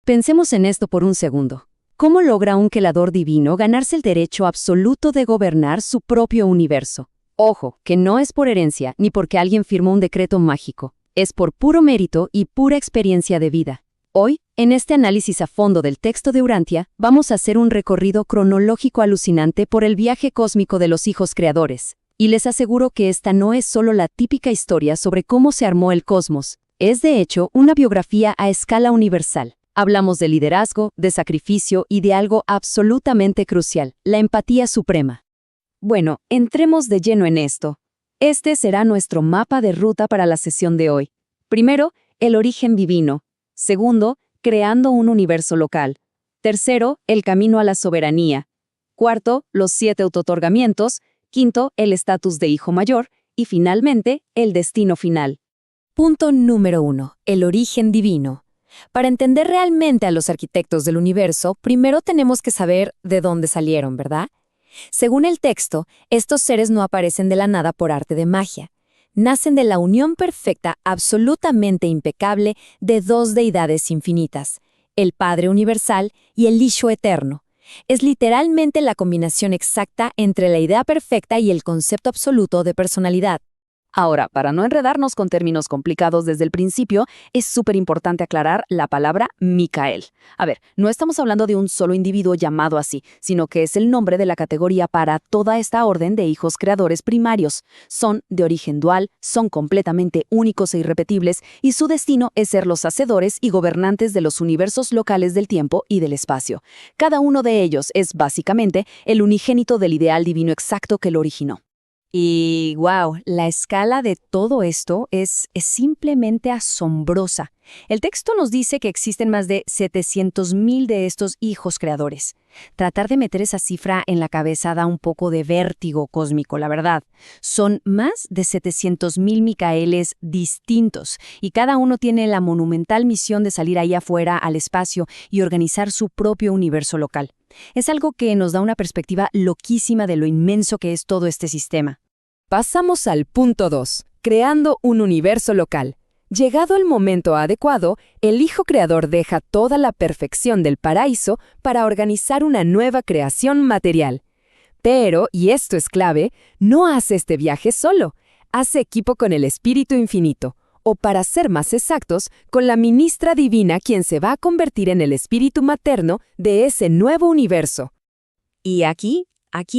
Pensemos en esto por un segundo. ¿Cómo logra un creador divino ganarse el derecho absoluto de gobernar su propio universo? Ojo, que no es por herencia ni porque alguien firmó un decreto mágico. Es por puro mérito y pura experiencia de vida. Hoy, en este análisis a fondo del texto de Urantia, vamos a hacer un recorrido cronológico alucinante por el viaje cósmico de los hijos creadores. Y les aseguro que esta no es solo la típica historia sobre cómo se armó el cosmos. Es de hecho una biografía a escala universal. Hablamos de liderazgo, de sacrificio y de algo absolutamente crucial, la empatía suprema. Bueno, entremos de lleno en esto. Este será nuestro mapa de ruta para la sesión de hoy. Primero, el origen divino. Segundo, creando un universo local. Tercero, el camino a la soberanía. Cuarto, los 7 autootorgamientos. Quinto, el estatus de hijo mayor. Y finalmente, el destino final. Punto número 1. El origen divino. Para entender realmente a los arquitectos del universo, primero tenemos que saber de dónde salieron, ¿verdad? Según el texto, estos seres no aparecen de la nada por arte de magia. Nacen de la unión perfecta, absolutamente impecable, de 2 deidades infinitas, el Padre Universal y el Hijo Eterno. Es literalmente la combinación exacta entre la idea perfecta y el concepto absoluto de personalidad. Ahora, para no enredarnos con términos complicados desde el principio, es súper importante aclarar la palabra Micael. A ver, no estamos hablando de un solo individuo llamado así, sino que es el nombre de la categoría para toda esta orden de hijos creadores primarios. Son de origen dual, son completamente únicos e irrepetibles, y su destino es ser los hacedores y gobernantes de los universos locales del tiempo y del espacio. Cada uno de ellos es, básicamente, el unigénito del ideal divino exacto que lo originó. Y wow, la escala de todo esto es simplemente asombrosa. El texto nos dice que existen más de 700,000 de estos hijos creadores. Tratar de meter esa cifra en la cabeza da un poco de vértigo cósmico, la verdad. Son más de 700,000 Micaeles distintos, y cada uno tiene la monumental misión de salir ahí afuera al espacio y organizar su propio universo local. Es algo que nos da una perspectiva loquísima de lo inmenso que es todo este sistema. Pasamos al punto 2, creando un universo local. Llegado el momento adecuado, el Hijo Creador deja toda la perfección del paraíso para organizar una nueva creación material. Pero, y esto es clave, no hace este viaje solo, hace equipo con el Espíritu Infinito, o para ser más exactos, con la ministra divina quien se va a convertir en el espíritu materno de ese nuevo universo. Y aquí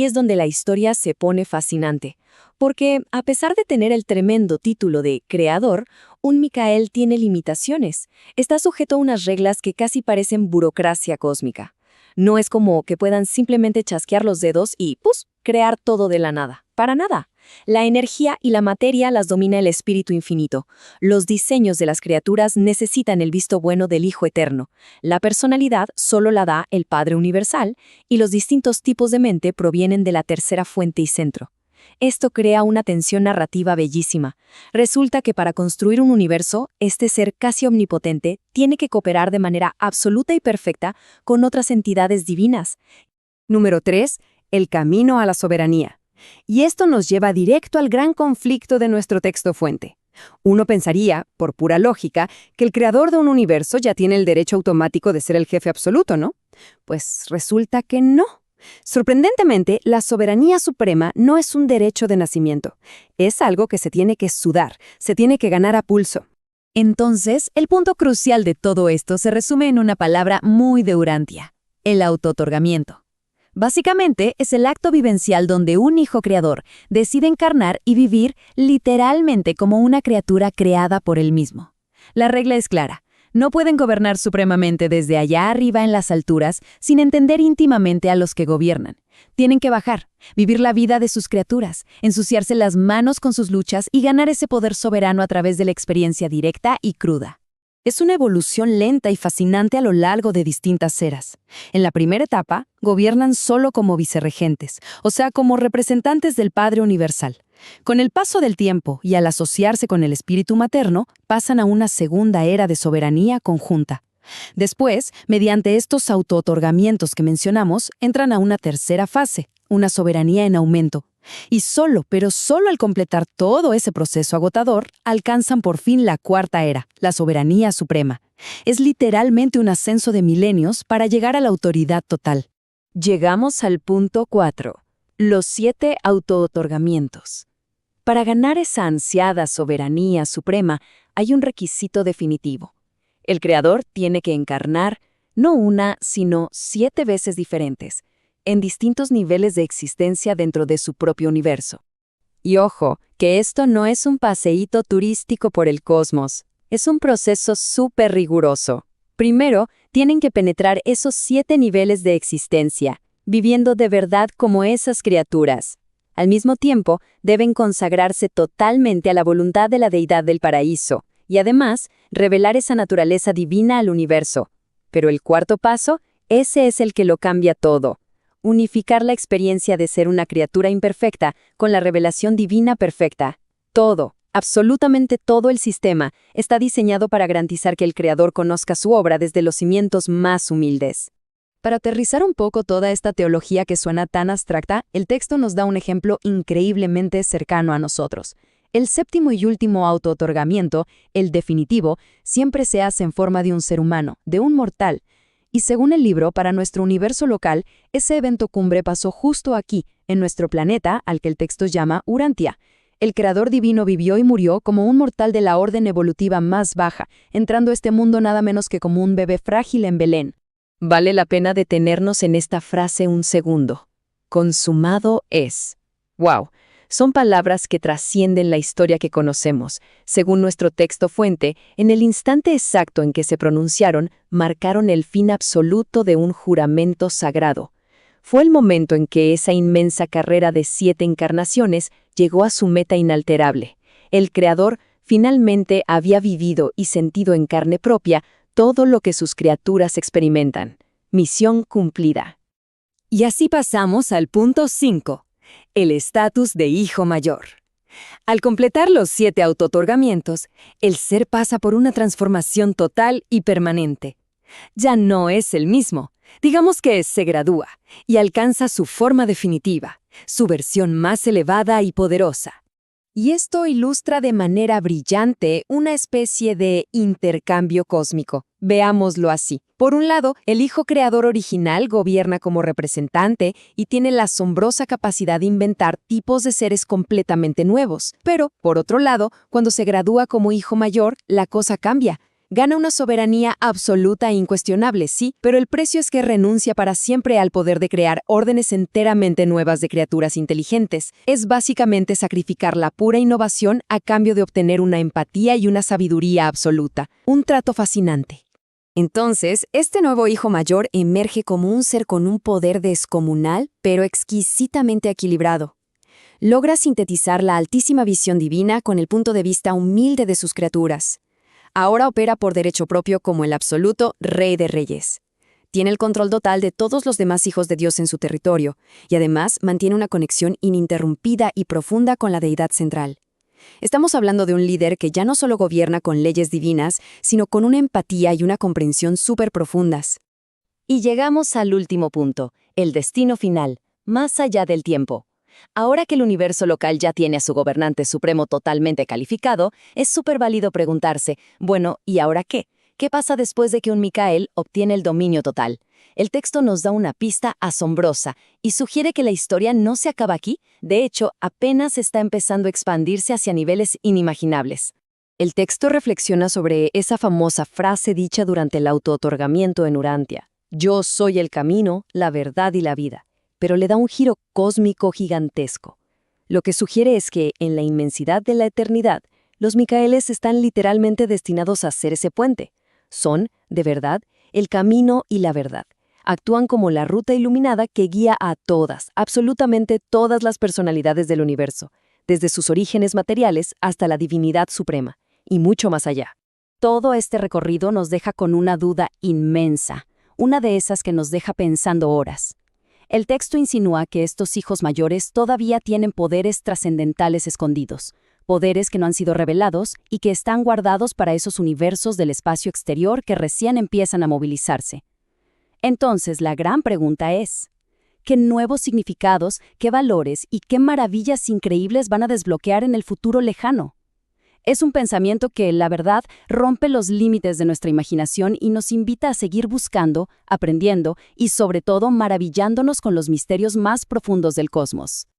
es donde la historia se pone fascinante, porque a pesar de tener el tremendo título de creador, un Micael tiene limitaciones. Está sujeto a unas reglas que casi parecen burocracia cósmica. No es como que puedan simplemente chasquear los dedos y, ¡pus!, crear todo de la nada. Para nada. La energía y la materia las domina el Espíritu Infinito. Los diseños de las criaturas necesitan el visto bueno del Hijo Eterno. La personalidad solo la da el Padre Universal, y los distintos tipos de mente provienen de la tercera fuente y centro. Esto crea una tensión narrativa bellísima. Resulta que para construir un universo, este ser casi omnipotente tiene que cooperar de manera absoluta y perfecta con otras entidades divinas. Número 3. El camino a la soberanía. Y esto nos lleva directo al gran conflicto de nuestro texto fuente. Uno pensaría, por pura lógica, que el creador de un universo ya tiene el derecho automático de ser el jefe absoluto, ¿no? Pues resulta que no. Sorprendentemente, la soberanía suprema no es un derecho de nacimiento. Es algo que se tiene que sudar, se tiene que ganar a pulso. Entonces, el punto crucial de todo esto se resume en una palabra muy de Urantia: el autootorgamiento. Básicamente, es el acto vivencial donde un hijo creador decide encarnar y vivir literalmente como una criatura creada por él mismo. La regla es clara. No pueden gobernar supremamente desde allá arriba en las alturas sin entender íntimamente a los que gobiernan. Tienen que bajar, vivir la vida de sus criaturas, ensuciarse las manos con sus luchas y ganar ese poder soberano a través de la experiencia directa y cruda. Es una evolución lenta y fascinante a lo largo de distintas eras. En la primera etapa, gobiernan solo como vicerregentes, o sea, como representantes del Padre Universal. Con el paso del tiempo y al asociarse con el espíritu materno, pasan a una segunda era de soberanía conjunta. Después, mediante estos autootorgamientos que mencionamos, entran a una tercera fase, una soberanía en aumento, Y solo, pero solo al completar todo ese proceso agotador, alcanzan por fin la cuarta era, la soberanía suprema. Es literalmente un ascenso de milenios para llegar a la autoridad total. Llegamos al punto 4, los 7 autootorgamientos. Para ganar esa ansiada soberanía suprema, hay un requisito definitivo. El creador tiene que encarnar no una, sino 7 veces diferentes, en distintos niveles de existencia dentro de su propio universo. Y ojo, que esto no es un paseíto turístico por el cosmos, es un proceso súper riguroso. Primero, tienen que penetrar esos 7 niveles de existencia, viviendo de verdad como esas criaturas. Al mismo tiempo, deben consagrarse totalmente a la voluntad de la deidad del paraíso, y además, revelar esa naturaleza divina al universo. Pero el cuarto paso, ese es el que lo cambia todo. Unificar la experiencia de ser una criatura imperfecta con la revelación divina perfecta. Todo, absolutamente todo el sistema, está diseñado para garantizar que el creador conozca su obra desde los cimientos más humildes. Para aterrizar un poco toda esta teología que suena tan abstracta, el texto nos da un ejemplo increíblemente cercano a nosotros. El séptimo y último autootorgamiento, el definitivo, siempre se hace en forma de un ser humano, de un mortal. Y según el libro, para nuestro universo local, ese evento cumbre pasó justo aquí, en nuestro planeta, al que el texto llama Urantia. El creador divino vivió y murió como un mortal de la orden evolutiva más baja, entrando a este mundo nada menos que como un bebé frágil en Belén. Vale la pena detenernos en esta frase un segundo. Consumado es. ¡Wow! Son palabras que trascienden la historia que conocemos. Según nuestro texto fuente, en el instante exacto en que se pronunciaron, marcaron el fin absoluto de un juramento sagrado. Fue el momento en que esa inmensa carrera de 7 encarnaciones llegó a su meta inalterable. El Creador finalmente había vivido y sentido en carne propia todo lo que sus criaturas experimentan. Misión cumplida. Y así pasamos al punto 5. El estatus de hijo mayor. Al completar los 7 autootorgamientos, el ser pasa por una transformación total y permanente. Ya no es el mismo. Digamos que se gradúa y alcanza su forma definitiva, su versión más elevada y poderosa. Y esto ilustra de manera brillante una especie de intercambio cósmico. Veámoslo así. Por un lado, el Hijo Creador original gobierna como representante y tiene la asombrosa capacidad de inventar tipos de seres completamente nuevos. Pero, por otro lado, cuando se gradúa como Hijo Mayor, la cosa cambia. Gana una soberanía absoluta e incuestionable, sí, pero el precio es que renuncia para siempre al poder de crear órdenes enteramente nuevas de criaturas inteligentes. Es básicamente sacrificar la pura innovación a cambio de obtener una empatía y una sabiduría absoluta. Un trato fascinante. Entonces, este nuevo hijo mayor emerge como un ser con un poder descomunal, pero exquisitamente equilibrado. Logra sintetizar la altísima visión divina con el punto de vista humilde de sus criaturas. Ahora opera por derecho propio como el absoluto Rey de Reyes. Tiene el control total de todos los demás hijos de Dios en su territorio, y además mantiene una conexión ininterrumpida y profunda con la deidad central. Estamos hablando de un líder que ya no solo gobierna con leyes divinas, sino con una empatía y una comprensión súper profundas. Y llegamos al último punto, el destino final, más allá del tiempo. Ahora que el universo local ya tiene a su gobernante supremo totalmente calificado, es súper válido preguntarse, bueno, ¿y ahora qué? ¿Qué pasa después de que un Micael obtiene el dominio total? El texto nos da una pista asombrosa y sugiere que la historia no se acaba aquí, de hecho, apenas está empezando a expandirse hacia niveles inimaginables. El texto reflexiona sobre esa famosa frase dicha durante el autootorgamiento en Urantia: yo soy el camino, la verdad y la vida, pero le da un giro cósmico gigantesco. Lo que sugiere es que, en la inmensidad de la eternidad, los Micaeles están literalmente destinados a ser ese puente. Son, de verdad, el camino y la verdad. Actúan como la ruta iluminada que guía a todas, absolutamente todas las personalidades del universo, desde sus orígenes materiales hasta la divinidad suprema, y mucho más allá. Todo este recorrido nos deja con una duda inmensa, una de esas que nos deja pensando horas. El texto insinúa que estos hijos mayores todavía tienen poderes trascendentales escondidos, poderes que no han sido revelados y que están guardados para esos universos del espacio exterior que recién empiezan a movilizarse. Entonces, la gran pregunta es, qué nuevos significados, qué valores y qué maravillas increíbles van a desbloquear en el futuro lejano. Es un pensamiento que, la verdad, rompe los límites de nuestra imaginación y nos invita a seguir buscando, aprendiendo y, sobre todo, maravillándonos con los misterios más profundos del cosmos.